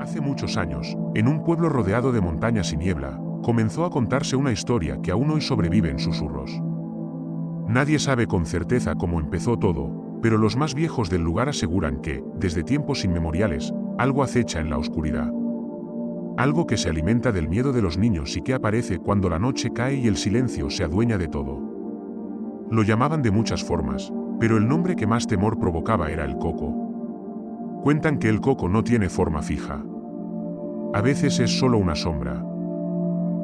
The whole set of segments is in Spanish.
Hace muchos años, en un pueblo rodeado de montañas y niebla, comenzó a contarse una historia que aún hoy sobrevive en susurros. Nadie sabe con certeza cómo empezó todo, pero los más viejos del lugar aseguran que, desde tiempos inmemoriales, algo acecha en la oscuridad. Algo que se alimenta del miedo de los niños y que aparece cuando la noche cae y el silencio se adueña de todo. Lo llamaban de muchas formas, pero el nombre que más temor provocaba era el coco. Cuentan que el coco no tiene forma fija. A veces es solo una sombra.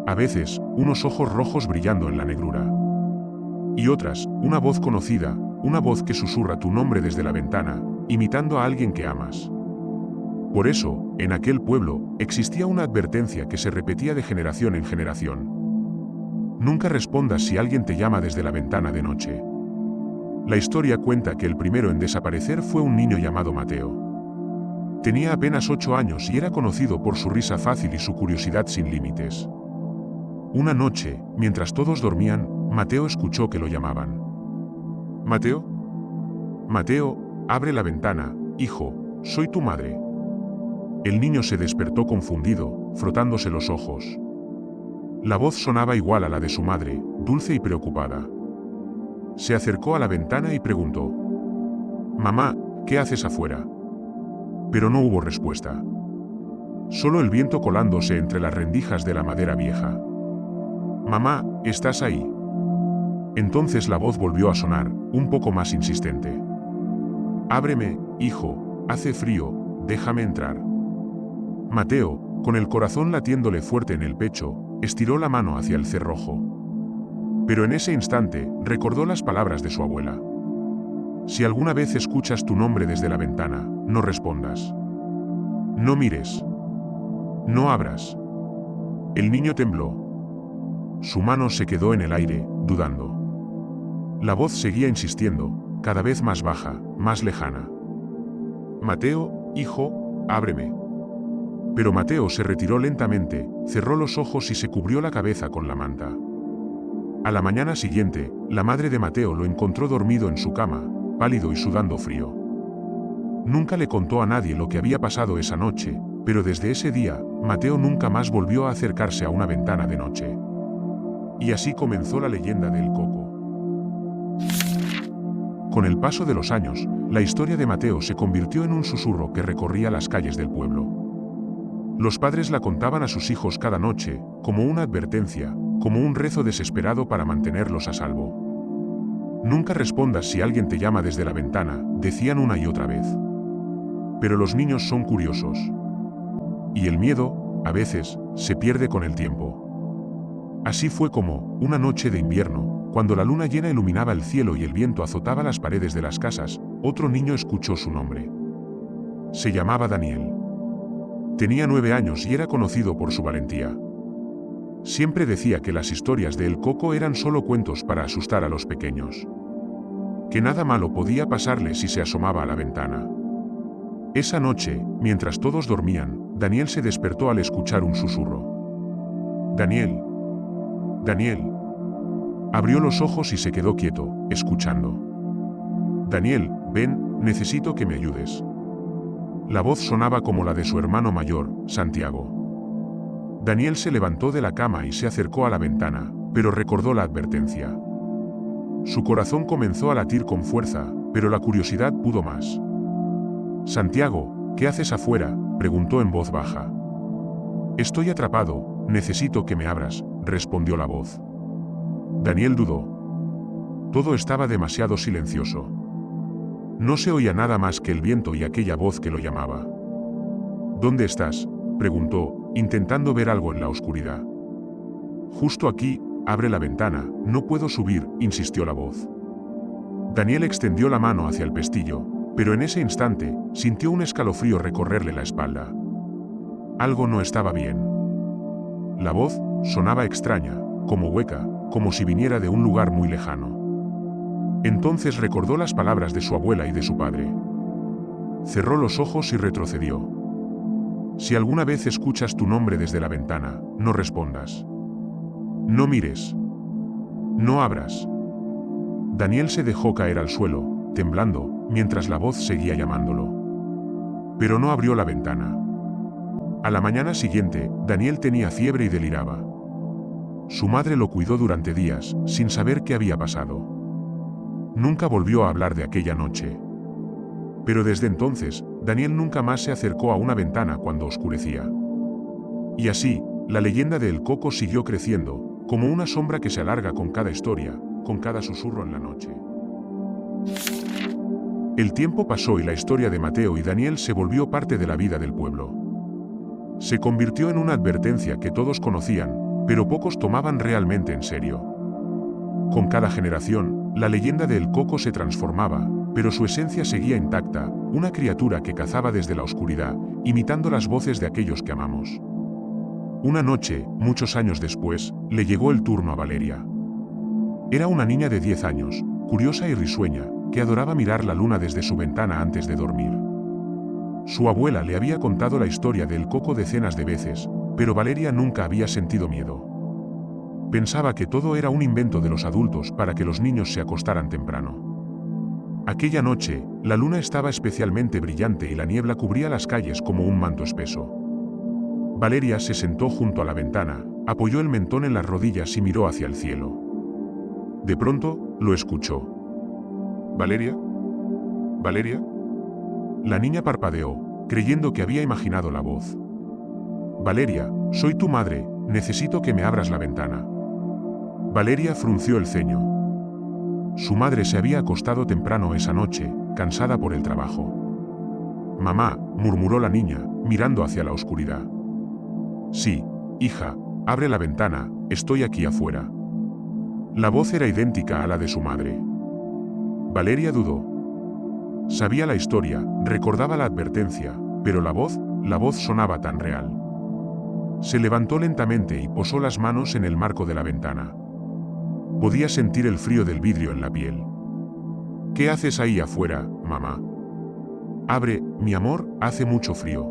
A veces, unos ojos rojos brillando en la negrura. Y otras, una voz conocida, una voz que susurra tu nombre desde la ventana, imitando a alguien que amas. Por eso, en aquel pueblo, existía una advertencia que se repetía de generación en generación. Nunca respondas si alguien te llama desde la ventana de noche. La historia cuenta que el primero en desaparecer fue un niño llamado Mateo. Tenía apenas 8 años y era conocido por su risa fácil y su curiosidad sin límites. Una noche, mientras todos dormían, Mateo escuchó que lo llamaban. «¿Mateo? Mateo, abre la ventana, hijo, soy tu madre». El niño se despertó confundido, frotándose los ojos. La voz sonaba igual a la de su madre, dulce y preocupada. Se acercó a la ventana y preguntó: «Mamá, ¿qué haces afuera?». Pero no hubo respuesta. Solo el viento colándose entre las rendijas de la madera vieja. «Mamá, ¿estás ahí?». Entonces la voz volvió a sonar, un poco más insistente. «Ábreme, hijo, hace frío, déjame entrar». Mateo, con el corazón latiéndole fuerte en el pecho, estiró la mano hacia el cerrojo. Pero en ese instante, recordó las palabras de su abuela. «Si alguna vez escuchas tu nombre desde la ventana, no respondas. No mires. No abras». El niño tembló. Su mano se quedó en el aire, dudando. La voz seguía insistiendo, cada vez más baja, más lejana. «Mateo, hijo, ábreme». Pero Mateo se retiró lentamente, cerró los ojos y se cubrió la cabeza con la manta. A la mañana siguiente, la madre de Mateo lo encontró dormido en su cama, pálido y sudando frío. Nunca le contó a nadie lo que había pasado esa noche, pero desde ese día, Mateo nunca más volvió a acercarse a una ventana de noche. Y así comenzó la leyenda del coco. Con el paso de los años, la historia de Mateo se convirtió en un susurro que recorría las calles del pueblo. Los padres la contaban a sus hijos cada noche, como una advertencia, como un rezo desesperado para mantenerlos a salvo. «Nunca respondas si alguien te llama desde la ventana», decían una y otra vez. Pero los niños son curiosos. Y el miedo, a veces, se pierde con el tiempo. Así fue como, una noche de invierno, cuando la luna llena iluminaba el cielo y el viento azotaba las paredes de las casas, otro niño escuchó su nombre. Se llamaba Daniel. Tenía 9 años y era conocido por su valentía. Siempre decía que las historias de El Coco eran solo cuentos para asustar a los pequeños. Que nada malo podía pasarle si se asomaba a la ventana. Esa noche, mientras todos dormían, Daniel se despertó al escuchar un susurro. «Daniel. Daniel». Abrió los ojos y se quedó quieto, escuchando. «Daniel, ven, necesito que me ayudes». La voz sonaba como la de su hermano mayor, Santiago. Daniel se levantó de la cama y se acercó a la ventana, pero recordó la advertencia. Su corazón comenzó a latir con fuerza, pero la curiosidad pudo más. «Santiago, ¿qué haces afuera?», preguntó en voz baja. «Estoy atrapado, necesito que me abras», respondió la voz. Daniel dudó. Todo estaba demasiado silencioso. No se oía nada más que el viento y aquella voz que lo llamaba. «¿Dónde estás?», preguntó, intentando ver algo en la oscuridad. «Justo aquí, abre la ventana, no puedo subir», insistió la voz. Daniel extendió la mano hacia el pestillo, pero en ese instante, sintió un escalofrío recorrerle la espalda. Algo no estaba bien. La voz sonaba extraña, como hueca, como si viniera de un lugar muy lejano. Entonces recordó las palabras de su abuela y de su padre. Cerró los ojos y retrocedió. «Si alguna vez escuchas tu nombre desde la ventana, no respondas. No mires. No abras». Daniel se dejó caer al suelo, temblando, mientras la voz seguía llamándolo. Pero no abrió la ventana. A la mañana siguiente, Daniel tenía fiebre y deliraba. Su madre lo cuidó durante días, sin saber qué había pasado. Nunca volvió a hablar de aquella noche. Pero desde entonces, Daniel nunca más se acercó a una ventana cuando oscurecía. Y así, la leyenda de El Coco siguió creciendo, como una sombra que se alarga con cada historia, con cada susurro en la noche. El tiempo pasó y la historia de Mateo y Daniel se volvió parte de la vida del pueblo. Se convirtió en una advertencia que todos conocían, pero pocos tomaban realmente en serio. Con cada generación, la leyenda de El Coco se transformaba, pero su esencia seguía intacta, una criatura que cazaba desde la oscuridad, imitando las voces de aquellos que amamos. Una noche, muchos años después, le llegó el turno a Valeria. Era una niña de 10 años, curiosa y risueña, que adoraba mirar la luna desde su ventana antes de dormir. Su abuela le había contado la historia del Coco decenas de veces, pero Valeria nunca había sentido miedo. Pensaba que todo era un invento de los adultos para que los niños se acostaran temprano. Aquella noche, la luna estaba especialmente brillante y la niebla cubría las calles como un manto espeso. Valeria se sentó junto a la ventana, apoyó el mentón en las rodillas y miró hacia el cielo. De pronto, lo escuchó. ¿Valeria? ¿Valeria? La niña parpadeó, creyendo que había imaginado la voz. Valeria, soy tu madre, necesito que me abras la ventana. Valeria frunció el ceño. Su madre se había acostado temprano esa noche, cansada por el trabajo. Mamá, murmuró la niña, mirando hacia la oscuridad. Sí, hija, abre la ventana, estoy aquí afuera. La voz era idéntica a la de su madre. Valeria dudó. Sabía la historia, recordaba la advertencia, pero la voz sonaba tan real. Se levantó lentamente y posó las manos en el marco de la ventana. Podía sentir el frío del vidrio en la piel. ¿Qué haces ahí afuera, mamá? Abre, mi amor, hace mucho frío.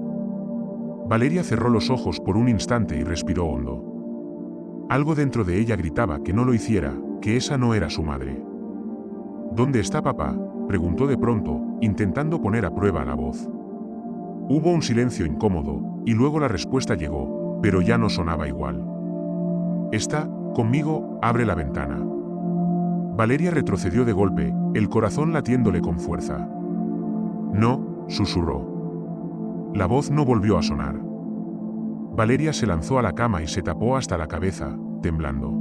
Valeria cerró los ojos por un instante y respiró hondo. Algo dentro de ella gritaba que no lo hiciera, que esa no era su madre. ¿Dónde está papá?, preguntó de pronto, intentando poner a prueba la voz. Hubo un silencio incómodo, y luego la respuesta llegó, pero ya no sonaba igual. Está conmigo, abre la ventana. Valeria retrocedió de golpe, el corazón latiéndole con fuerza. No, susurró. La voz no volvió a sonar. Valeria se lanzó a la cama y se tapó hasta la cabeza, temblando.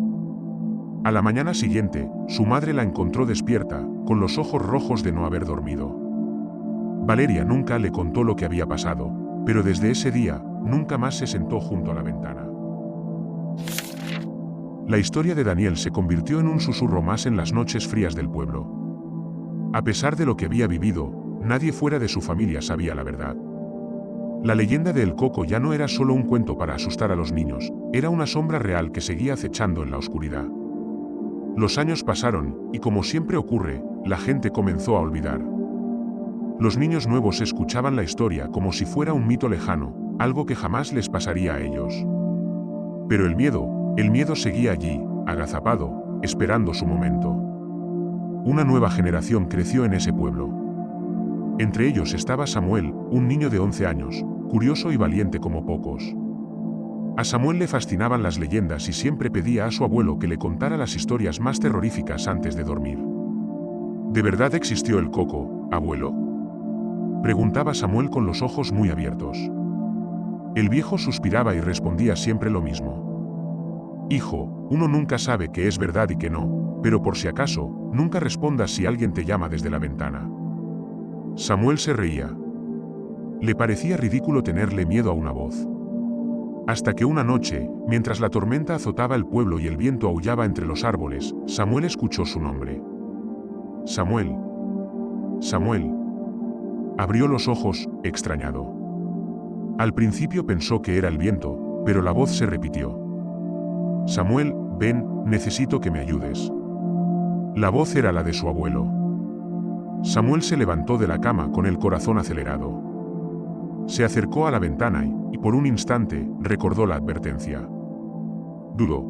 A la mañana siguiente, su madre la encontró despierta, con los ojos rojos de no haber dormido. Valeria nunca le contó lo que había pasado, pero desde ese día, nunca más se sentó junto a la ventana. La historia de Daniel se convirtió en un susurro más en las noches frías del pueblo. A pesar de lo que había vivido, nadie fuera de su familia sabía la verdad. La leyenda de El Coco ya no era solo un cuento para asustar a los niños, era una sombra real que seguía acechando en la oscuridad. Los años pasaron, y como siempre ocurre, la gente comenzó a olvidar. Los niños nuevos escuchaban la historia como si fuera un mito lejano, algo que jamás les pasaría a ellos. Pero el miedo seguía allí, agazapado, esperando su momento. Una nueva generación creció en ese pueblo. Entre ellos estaba Samuel, un niño de 11 años, curioso y valiente como pocos. A Samuel le fascinaban las leyendas y siempre pedía a su abuelo que le contara las historias más terroríficas antes de dormir. ¿De verdad existió el Coco, abuelo?, preguntaba Samuel con los ojos muy abiertos. El viejo suspiraba y respondía siempre lo mismo. Hijo, uno nunca sabe qué es verdad y qué no, pero por si acaso, nunca respondas si alguien te llama desde la ventana. Samuel se reía. Le parecía ridículo tenerle miedo a una voz. Hasta que una noche, mientras la tormenta azotaba el pueblo y el viento aullaba entre los árboles, Samuel escuchó su nombre. Samuel. Samuel. Abrió los ojos, extrañado. Al principio pensó que era el viento, pero la voz se repitió. Samuel, ven, necesito que me ayudes. La voz era la de su abuelo. Samuel se levantó de la cama con el corazón acelerado. Se acercó a la ventana y por un instante, recordó la advertencia. Dudó.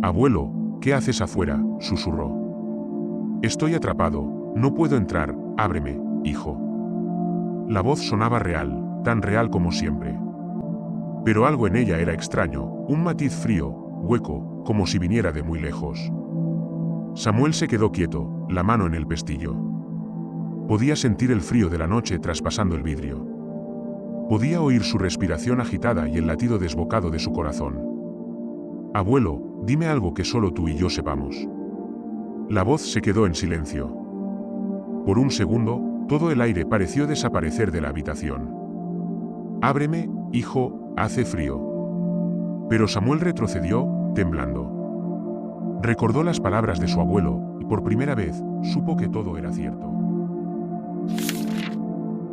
Abuelo, ¿qué haces afuera?, susurró. Estoy atrapado, no puedo entrar, ábreme, hijo. La voz sonaba real, tan real como siempre. Pero algo en ella era extraño, un matiz frío, hueco, como si viniera de muy lejos. Samuel se quedó quieto, la mano en el pestillo. Podía sentir el frío de la noche traspasando el vidrio. Podía oír su respiración agitada y el latido desbocado de su corazón. «Abuelo, dime algo que solo tú y yo sepamos». La voz se quedó en silencio. Por un segundo, todo el aire pareció desaparecer de la habitación. «Ábreme, hijo, hace frío». Pero Samuel retrocedió, temblando. Recordó las palabras de su abuelo, y por primera vez, supo que todo era cierto.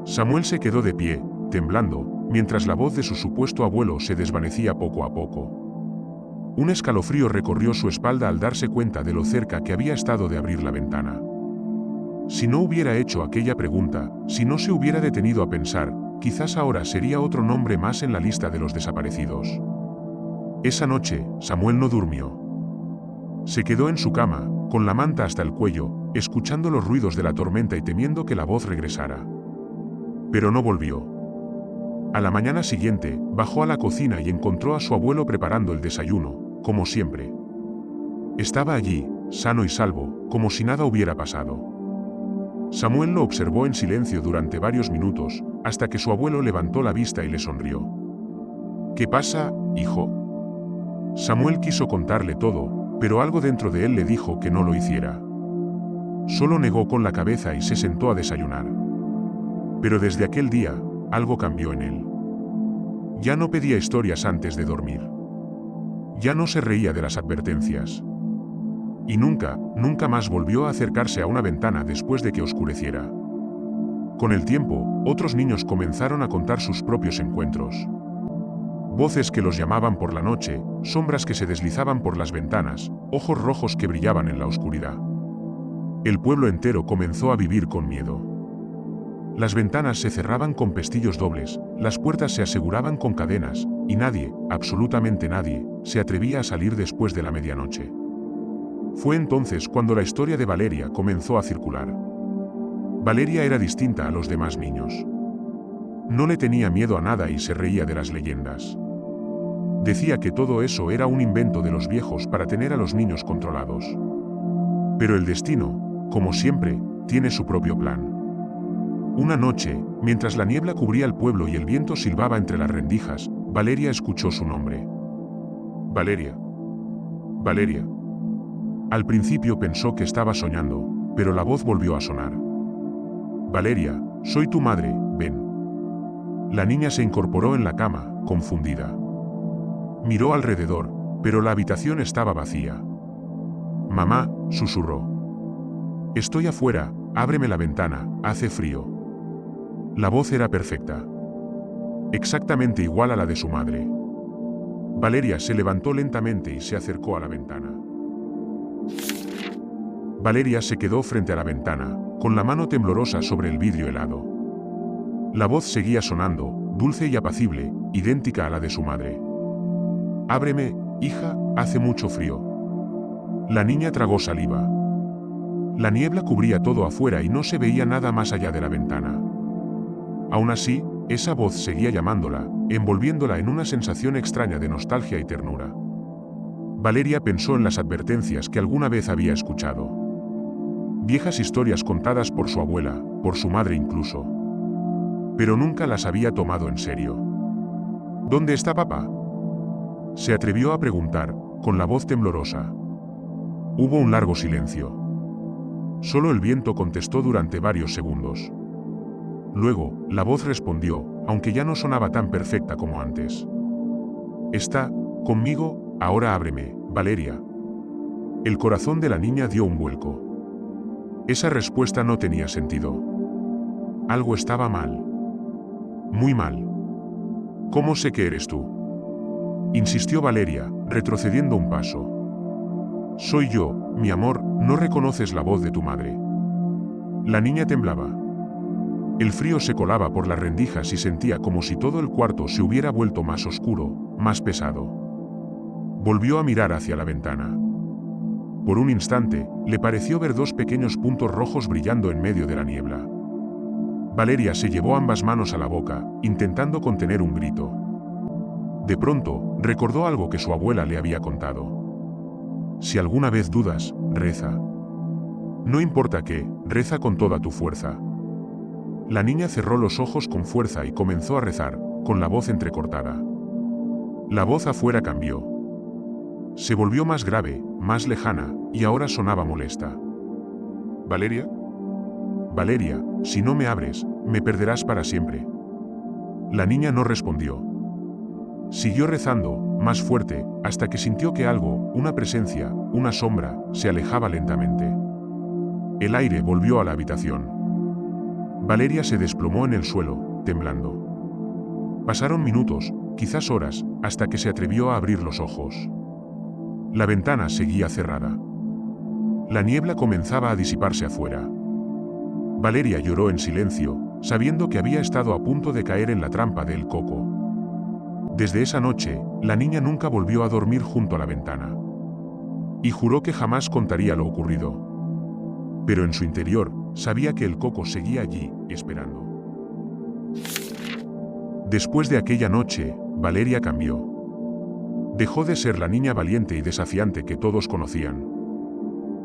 Samuel se quedó de pie, temblando, mientras la voz de su supuesto abuelo se desvanecía poco a poco. Un escalofrío recorrió su espalda al darse cuenta de lo cerca que había estado de abrir la ventana. Si no hubiera hecho aquella pregunta, si no se hubiera detenido a pensar, quizás ahora sería otro nombre más en la lista de los desaparecidos. Esa noche, Samuel no durmió. Se quedó en su cama, con la manta hasta el cuello, escuchando los ruidos de la tormenta y temiendo que la voz regresara. Pero no volvió. A la mañana siguiente, bajó a la cocina y encontró a su abuelo preparando el desayuno, como siempre. Estaba allí, sano y salvo, como si nada hubiera pasado. Samuel lo observó en silencio durante varios minutos, hasta que su abuelo levantó la vista y le sonrió. «¿Qué pasa, hijo?». Samuel quiso contarle todo, pero algo dentro de él le dijo que no lo hiciera. Solo negó con la cabeza y se sentó a desayunar. Pero desde aquel día, algo cambió en él. Ya no pedía historias antes de dormir. Ya no se reía de las advertencias. Y nunca más volvió a acercarse a una ventana después de que oscureciera. Con el tiempo, otros niños comenzaron a contar sus propios encuentros. Voces que los llamaban por la noche, sombras que se deslizaban por las ventanas, ojos rojos que brillaban en la oscuridad. El pueblo entero comenzó a vivir con miedo. Las ventanas se cerraban con pestillos dobles, las puertas se aseguraban con cadenas, y nadie, absolutamente nadie, se atrevía a salir después de la medianoche. Fue entonces cuando la historia de Valeria comenzó a circular. Valeria era distinta a los demás niños. No le tenía miedo a nada y se reía de las leyendas. Decía que todo eso era un invento de los viejos para tener a los niños controlados. Pero el destino, como siempre, tiene su propio plan. Una noche, mientras la niebla cubría el pueblo y el viento silbaba entre las rendijas, Valeria escuchó su nombre. «Valeria. Valeria». Al principio pensó que estaba soñando, pero la voz volvió a sonar. «Valeria, soy tu madre, ven». La niña se incorporó en la cama, confundida. Miró alrededor, pero la habitación estaba vacía. «Mamá», susurró. «Estoy afuera, ábreme la ventana, hace frío». La voz era perfecta. Exactamente igual a la de su madre. Valeria se levantó lentamente y se acercó a la ventana. Valeria se quedó frente a la ventana, con la mano temblorosa sobre el vidrio helado. La voz seguía sonando, dulce y apacible, idéntica a la de su madre. «Ábreme, hija, hace mucho frío». La niña tragó saliva. La niebla cubría todo afuera y no se veía nada más allá de la ventana. Aún así, esa voz seguía llamándola, envolviéndola en una sensación extraña de nostalgia y ternura. Valeria pensó en las advertencias que alguna vez había escuchado. Viejas historias contadas por su abuela, por su madre incluso. Pero nunca las había tomado en serio. «¿Dónde está papá?», se atrevió a preguntar, con la voz temblorosa. Hubo un largo silencio. Solo el viento contestó durante varios segundos. Luego, la voz respondió, aunque ya no sonaba tan perfecta como antes. «Está conmigo, ahora ábreme, Valeria». El corazón de la niña dio un vuelco. Esa respuesta no tenía sentido. Algo estaba mal. Muy mal. «¿Cómo sé que eres tú?», insistió Valeria, retrocediendo un paso. «Soy yo, mi amor, ¿no reconoces la voz de tu madre?». La niña temblaba. El frío se colaba por las rendijas y sentía como si todo el cuarto se hubiera vuelto más oscuro, más pesado. Volvió a mirar hacia la ventana. Por un instante, le pareció ver dos pequeños puntos rojos brillando en medio de la niebla. Valeria se llevó ambas manos a la boca, intentando contener un grito. De pronto, recordó algo que su abuela le había contado. Si alguna vez dudas, reza. No importa qué, reza con toda tu fuerza. La niña cerró los ojos con fuerza y comenzó a rezar, con la voz entrecortada. La voz afuera cambió. Se volvió más grave, más lejana, y ahora sonaba molesta. ¿Valeria? Valeria, si no me abres, me perderás para siempre. La niña no respondió. Siguió rezando, más fuerte, hasta que sintió que algo, una presencia, una sombra, se alejaba lentamente. El aire volvió a la habitación. Valeria se desplomó en el suelo, temblando. Pasaron minutos, quizás horas, hasta que se atrevió a abrir los ojos. La ventana seguía cerrada. La niebla comenzaba a disiparse afuera. Valeria lloró en silencio, sabiendo que había estado a punto de caer en la trampa del coco. Desde esa noche, la niña nunca volvió a dormir junto a la ventana. Y juró que jamás contaría lo ocurrido. Pero en su interior, sabía que el coco seguía allí, esperando. Después de aquella noche, Valeria cambió. Dejó de ser la niña valiente y desafiante que todos conocían.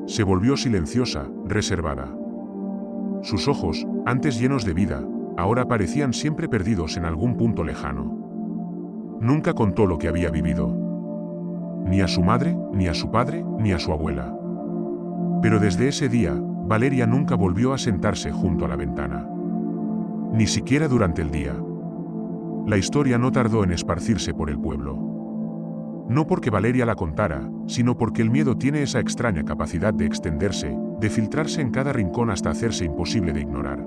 Se volvió silenciosa, reservada. Sus ojos, antes llenos de vida, ahora parecían siempre perdidos en algún punto lejano. Nunca contó lo que había vivido. Ni a su madre, ni a su padre, ni a su abuela. Pero desde ese día, Valeria nunca volvió a sentarse junto a la ventana. Ni siquiera durante el día. La historia no tardó en esparcirse por el pueblo. No porque Valeria la contara, sino porque el miedo tiene esa extraña capacidad de extenderse, de filtrarse en cada rincón hasta hacerse imposible de ignorar.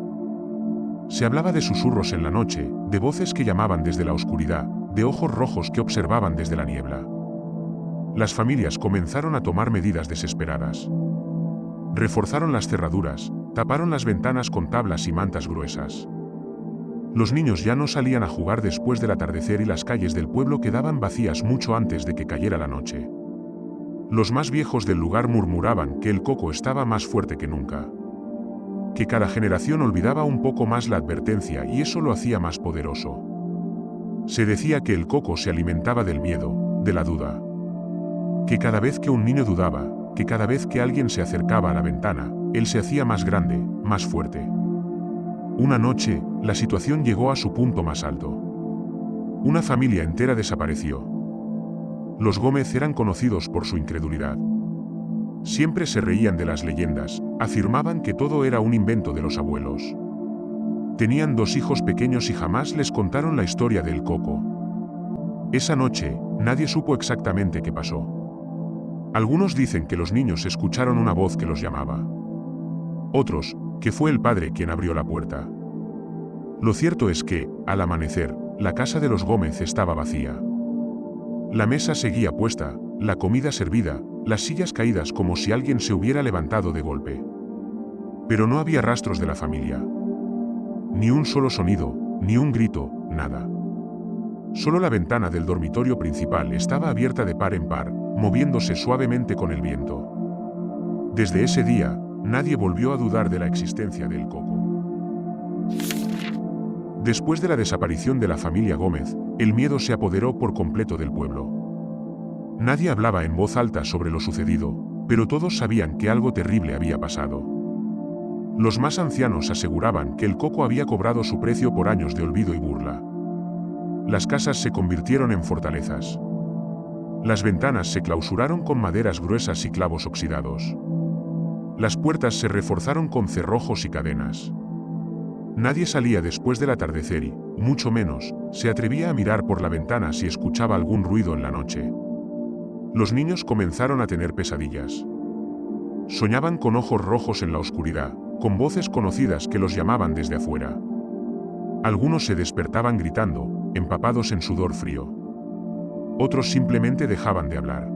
Se hablaba de susurros en la noche, de voces que llamaban desde la oscuridad, de ojos rojos que observaban desde la niebla. Las familias comenzaron a tomar medidas desesperadas. Reforzaron las cerraduras, taparon las ventanas con tablas y mantas gruesas. Los niños ya no salían a jugar después del atardecer y las calles del pueblo quedaban vacías mucho antes de que cayera la noche. Los más viejos del lugar murmuraban que el coco estaba más fuerte que nunca. Que cada generación olvidaba un poco más la advertencia y eso lo hacía más poderoso. Se decía que el coco se alimentaba del miedo, de la duda. Que cada vez que un niño dudaba, que cada vez que alguien se acercaba a la ventana, él se hacía más grande, más fuerte. Una noche, la situación llegó a su punto más alto. Una familia entera desapareció. Los Gómez eran conocidos por su incredulidad. Siempre se reían de las leyendas, afirmaban que todo era un invento de los abuelos. Tenían 2 hijos pequeños y jamás les contaron la historia del coco. Esa noche, nadie supo exactamente qué pasó. Algunos dicen que los niños escucharon una voz que los llamaba. Otros, que fue el padre quien abrió la puerta. Lo cierto es que, al amanecer, la casa de los Gómez estaba vacía. La mesa seguía puesta, la comida servida, las sillas caídas como si alguien se hubiera levantado de golpe. Pero no había rastros de la familia. Ni un solo sonido, ni un grito, nada. Solo la ventana del dormitorio principal estaba abierta de par en par, moviéndose suavemente con el viento. Desde ese día, nadie volvió a dudar de la existencia del coco. Después de la desaparición de la familia Gómez, el miedo se apoderó por completo del pueblo. Nadie hablaba en voz alta sobre lo sucedido, pero todos sabían que algo terrible había pasado. Los más ancianos aseguraban que el coco había cobrado su precio por años de olvido y burla. Las casas se convirtieron en fortalezas. Las ventanas se clausuraron con maderas gruesas y clavos oxidados. Las puertas se reforzaron con cerrojos y cadenas. Nadie salía después del atardecer y, mucho menos, se atrevía a mirar por la ventana si escuchaba algún ruido en la noche. Los niños comenzaron a tener pesadillas. Soñaban con ojos rojos en la oscuridad, con voces conocidas que los llamaban desde afuera. Algunos se despertaban gritando, empapados en sudor frío. Otros simplemente dejaban de hablar.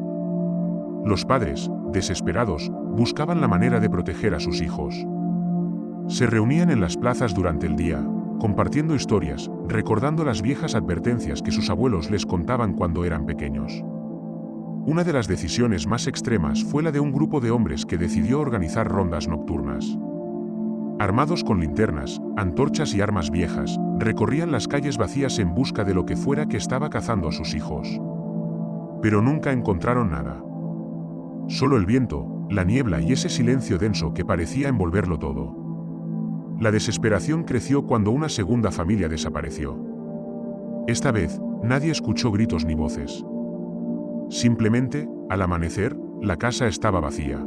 Los padres, desesperados, buscaban la manera de proteger a sus hijos. Se reunían en las plazas durante el día, compartiendo historias, recordando las viejas advertencias que sus abuelos les contaban cuando eran pequeños. Una de las decisiones más extremas fue la de un grupo de hombres que decidió organizar rondas nocturnas. Armados con linternas, antorchas y armas viejas, recorrían las calles vacías en busca de lo que fuera que estaba cazando a sus hijos. Pero nunca encontraron nada. Solo el viento, la niebla y ese silencio denso que parecía envolverlo todo. La desesperación creció cuando una segunda familia desapareció. Esta vez, nadie escuchó gritos ni voces. Simplemente, al amanecer, la casa estaba vacía.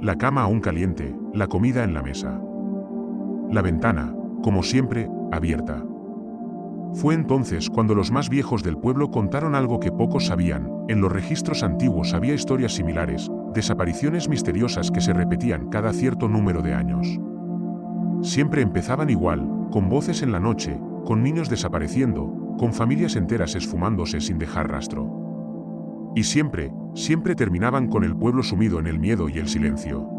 La cama aún caliente, la comida en la mesa. La ventana, como siempre, abierta. Fue entonces cuando los más viejos del pueblo contaron algo que pocos sabían. En los registros antiguos había historias similares, desapariciones misteriosas que se repetían cada cierto número de años. Siempre empezaban igual, con voces en la noche, con niños desapareciendo, con familias enteras esfumándose sin dejar rastro. Y siempre terminaban con el pueblo sumido en el miedo y el silencio.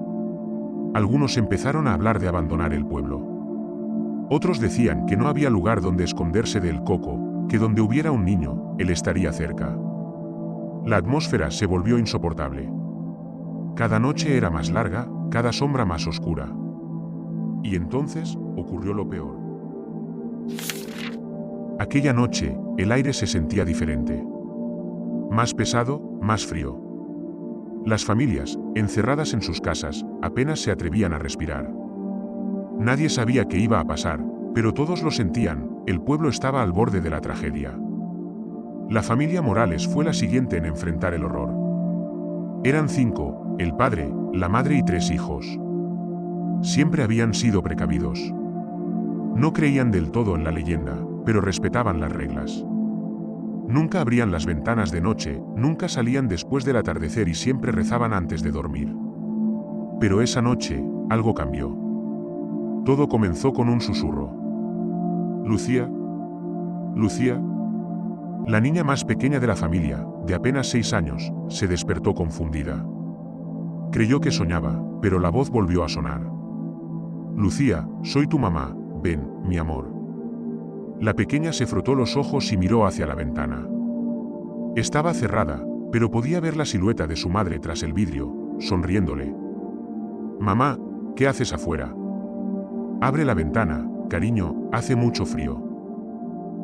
Algunos empezaron a hablar de abandonar el pueblo. Otros decían que no había lugar donde esconderse del coco, que donde hubiera un niño, él estaría cerca. La atmósfera se volvió insoportable. Cada noche era más larga, cada sombra más oscura. Y entonces, ocurrió lo peor. Aquella noche, el aire se sentía diferente. Más pesado, más frío. Las familias, encerradas en sus casas, apenas se atrevían a respirar. Nadie sabía qué iba a pasar, pero todos lo sentían, el pueblo estaba al borde de la tragedia. La familia Morales fue la siguiente en enfrentar el horror. Eran 5, el padre, la madre y 3 hijos. Siempre habían sido precavidos. No creían del todo en la leyenda, pero respetaban las reglas. Nunca abrían las ventanas de noche, nunca salían después del atardecer y siempre rezaban antes de dormir. Pero esa noche, algo cambió. Todo comenzó con un susurro. Lucía. Lucía. La niña más pequeña de la familia, de apenas 6 años, se despertó confundida. Creyó que soñaba, pero la voz volvió a sonar. Lucía, soy tu mamá, ven, mi amor. La pequeña se frotó los ojos y miró hacia la ventana. Estaba cerrada, pero podía ver la silueta de su madre tras el vidrio, sonriéndole. Mamá, ¿qué haces afuera? Abre la ventana, cariño, hace mucho frío.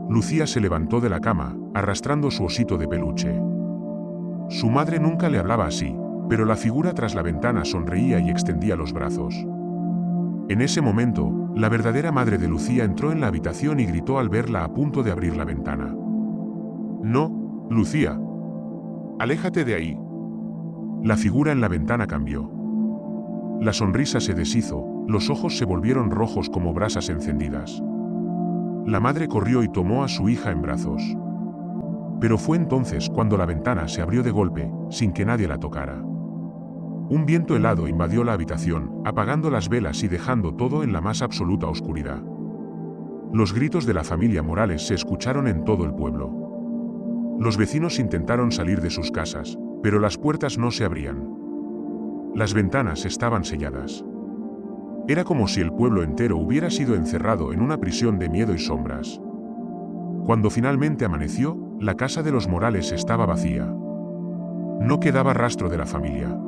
Lucía se levantó de la cama, arrastrando su osito de peluche. Su madre nunca le hablaba así, pero la figura tras la ventana sonreía y extendía los brazos. En ese momento, la verdadera madre de Lucía entró en la habitación y gritó al verla a punto de abrir la ventana. No, Lucía. Aléjate de ahí. La figura en la ventana cambió. La sonrisa se deshizo, los ojos se volvieron rojos como brasas encendidas. La madre corrió y tomó a su hija en brazos. Pero fue entonces cuando la ventana se abrió de golpe, sin que nadie la tocara. Un viento helado invadió la habitación, apagando las velas y dejando todo en la más absoluta oscuridad. Los gritos de la familia Morales se escucharon en todo el pueblo. Los vecinos intentaron salir de sus casas, pero las puertas no se abrían. Las ventanas estaban selladas. Era como si el pueblo entero hubiera sido encerrado en una prisión de miedo y sombras. Cuando finalmente amaneció, la casa de los Morales estaba vacía. No quedaba rastro de la familia.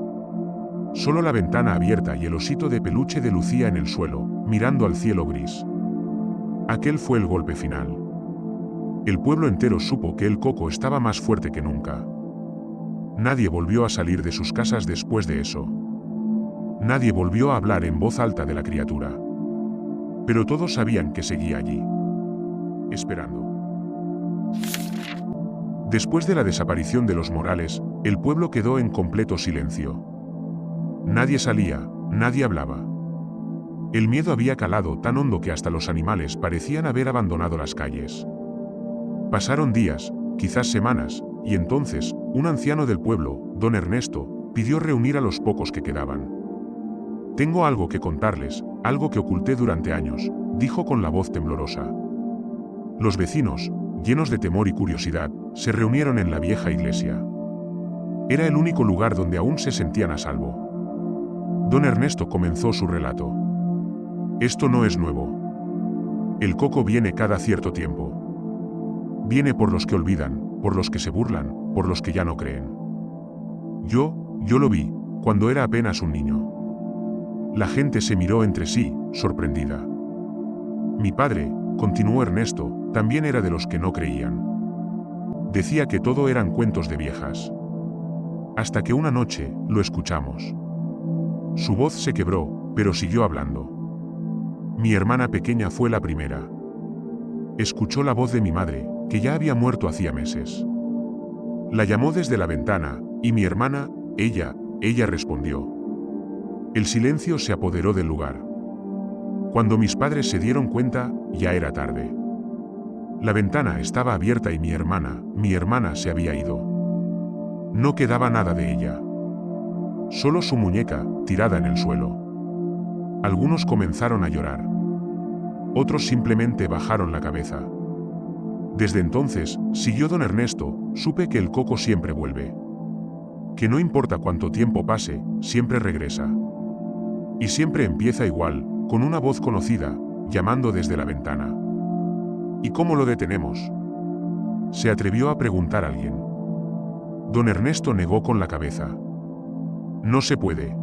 Solo la ventana abierta y el osito de peluche de Lucía en el suelo, mirando al cielo gris. Aquel fue el golpe final. El pueblo entero supo que el coco estaba más fuerte que nunca. Nadie volvió a salir de sus casas después de eso. Nadie volvió a hablar en voz alta de la criatura. Pero todos sabían que seguía allí, esperando. Después de la desaparición de los Morales, el pueblo quedó en completo silencio. Nadie salía, nadie hablaba. El miedo había calado tan hondo que hasta los animales parecían haber abandonado las calles. Pasaron días, quizás semanas, y entonces, un anciano del pueblo, don Ernesto, pidió reunir a los pocos que quedaban. Tengo algo que contarles, algo que oculté durante años, dijo con la voz temblorosa. Los vecinos, llenos de temor y curiosidad, se reunieron en la vieja iglesia. Era el único lugar donde aún se sentían a salvo. Don Ernesto comenzó su relato. Esto no es nuevo. El coco viene cada cierto tiempo. Viene por los que olvidan, por los que se burlan, por los que ya no creen. Yo lo vi, cuando era apenas un niño. La gente se miró entre sí, sorprendida. Mi padre, continuó Ernesto, también era de los que no creían. Decía que todo eran cuentos de viejas. Hasta que una noche, lo escuchamos. Su voz se quebró, pero siguió hablando. Mi hermana pequeña fue la primera. Escuchó la voz de mi madre, que ya había muerto hacía meses. La llamó desde la ventana, y mi hermana, ella respondió. El silencio se apoderó del lugar. Cuando mis padres se dieron cuenta, ya era tarde. La ventana estaba abierta y mi hermana se había ido. No quedaba nada de ella. Solo su muñeca, tirada en el suelo. Algunos comenzaron a llorar. Otros simplemente bajaron la cabeza. Desde entonces, siguió don Ernesto, supe que el coco siempre vuelve. Que no importa cuánto tiempo pase, siempre regresa. Y siempre empieza igual, con una voz conocida, llamando desde la ventana. ¿Y cómo lo detenemos?, se atrevió a preguntar alguien. Don Ernesto negó con la cabeza. No se puede.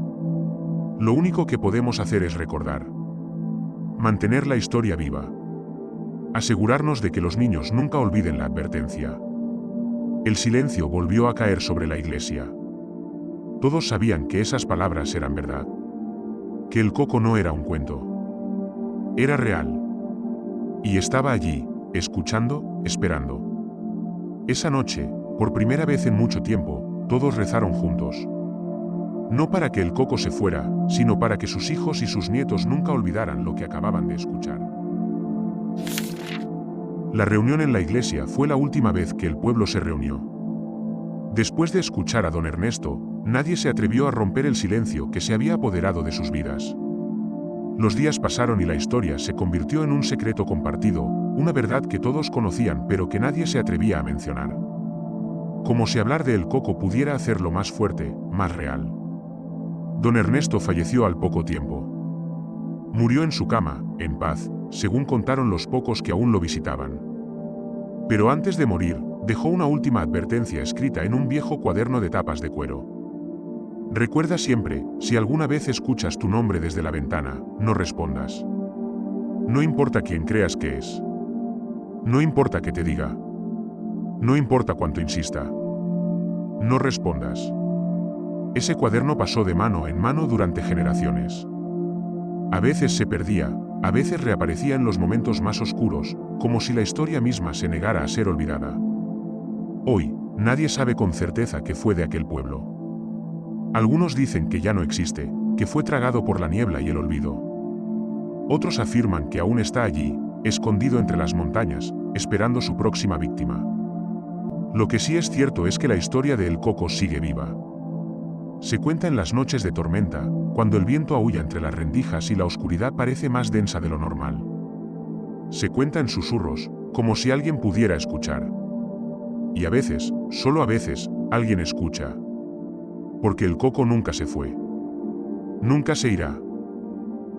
Lo único que podemos hacer es recordar. Mantener la historia viva. Asegurarnos de que los niños nunca olviden la advertencia. El silencio volvió a caer sobre la iglesia. Todos sabían que esas palabras eran verdad. Que el coco no era un cuento. Era real. Y estaba allí, escuchando, esperando. Esa noche, por primera vez en mucho tiempo, todos rezaron juntos. No para que el coco se fuera, sino para que sus hijos y sus nietos nunca olvidaran lo que acababan de escuchar. La reunión en la iglesia fue la última vez que el pueblo se reunió. Después de escuchar a don Ernesto, nadie se atrevió a romper el silencio que se había apoderado de sus vidas. Los días pasaron y la historia se convirtió en un secreto compartido, una verdad que todos conocían pero que nadie se atrevía a mencionar. Como si hablar de el coco pudiera hacerlo más fuerte, más real. Don Ernesto falleció al poco tiempo. Murió en su cama, en paz, según contaron los pocos que aún lo visitaban. Pero antes de morir, dejó una última advertencia escrita en un viejo cuaderno de tapas de cuero. Recuerda siempre, si alguna vez escuchas tu nombre desde la ventana, no respondas. No importa quién creas que es. No importa qué te diga. No importa cuánto insista. No respondas. Ese cuaderno pasó de mano en mano durante generaciones. A veces se perdía, a veces reaparecía en los momentos más oscuros, como si la historia misma se negara a ser olvidada. Hoy, nadie sabe con certeza qué fue de aquel pueblo. Algunos dicen que ya no existe, que fue tragado por la niebla y el olvido. Otros afirman que aún está allí, escondido entre las montañas, esperando su próxima víctima. Lo que sí es cierto es que la historia de El Coco sigue viva. Se cuenta en las noches de tormenta, cuando el viento aúlla entre las rendijas y la oscuridad parece más densa de lo normal. Se cuenta en susurros, como si alguien pudiera escuchar. Y a veces, solo a veces, alguien escucha. Porque el coco nunca se fue. Nunca se irá.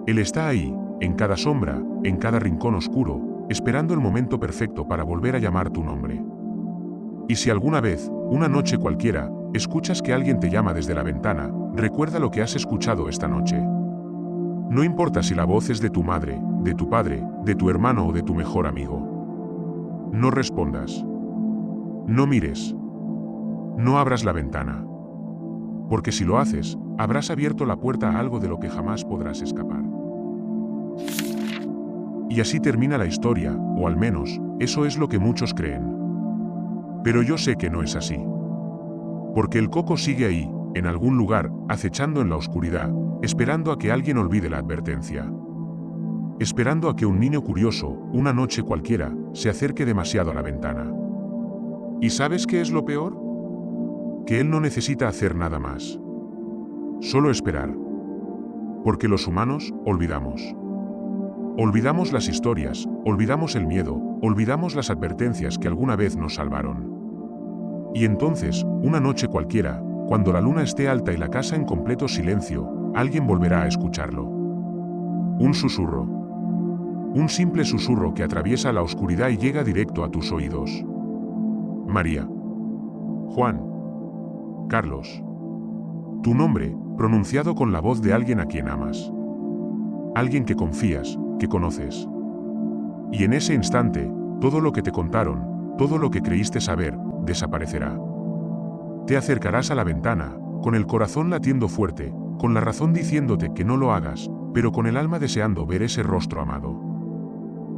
Él está ahí, en cada sombra, en cada rincón oscuro, esperando el momento perfecto para volver a llamar tu nombre. Y si alguna vez, una noche cualquiera, escuchas que alguien te llama desde la ventana, recuerda lo que has escuchado esta noche. No importa si la voz es de tu madre, de tu padre, de tu hermano o de tu mejor amigo. No respondas. No mires. No abras la ventana. Porque si lo haces, habrás abierto la puerta a algo de lo que jamás podrás escapar. Y así termina la historia, o al menos, eso es lo que muchos creen. Pero yo sé que no es así. Porque el coco sigue ahí, en algún lugar, acechando en la oscuridad, esperando a que alguien olvide la advertencia. Esperando a que un niño curioso, una noche cualquiera, se acerque demasiado a la ventana. ¿Y sabes qué es lo peor? Que él no necesita hacer nada más. Solo esperar. Porque los humanos, olvidamos. Olvidamos las historias, olvidamos el miedo, olvidamos las advertencias que alguna vez nos salvaron. Y entonces, una noche cualquiera, cuando la luna esté alta y la casa en completo silencio, alguien volverá a escucharlo. Un susurro. Un simple susurro que atraviesa la oscuridad y llega directo a tus oídos. María. Juan. Carlos. Tu nombre, pronunciado con la voz de alguien a quien amas. alguien que confías, que conoces. Y en ese instante, todo lo que te contaron, todo lo que creíste saber, desaparecerá. Te acercarás a la ventana, con el corazón latiendo fuerte, con la razón diciéndote que no lo hagas, pero con el alma deseando ver ese rostro amado.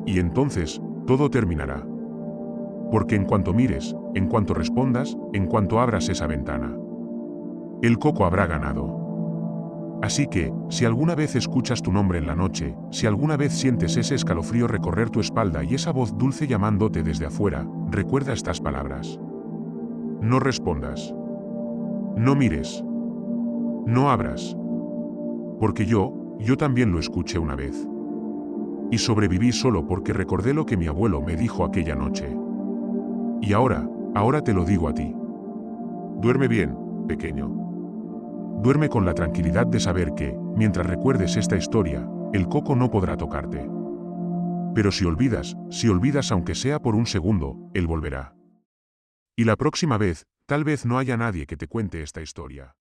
Y entonces, todo terminará. Porque en cuanto mires, en cuanto respondas, en cuanto abras esa ventana, el coco habrá ganado. Así que, si alguna vez escuchas tu nombre en la noche, si alguna vez sientes ese escalofrío recorrer tu espalda y esa voz dulce llamándote desde afuera, recuerda estas palabras. No respondas. No mires. No abras. Porque yo también lo escuché una vez. Y sobreviví solo porque recordé lo que mi abuelo me dijo aquella noche. Y ahora te lo digo a ti. Duerme bien, pequeño. Duerme con la tranquilidad de saber que, mientras recuerdes esta historia, el coco no podrá tocarte. Pero si olvidas aunque sea por un segundo, él volverá. Y la próxima vez, tal vez no haya nadie que te cuente esta historia.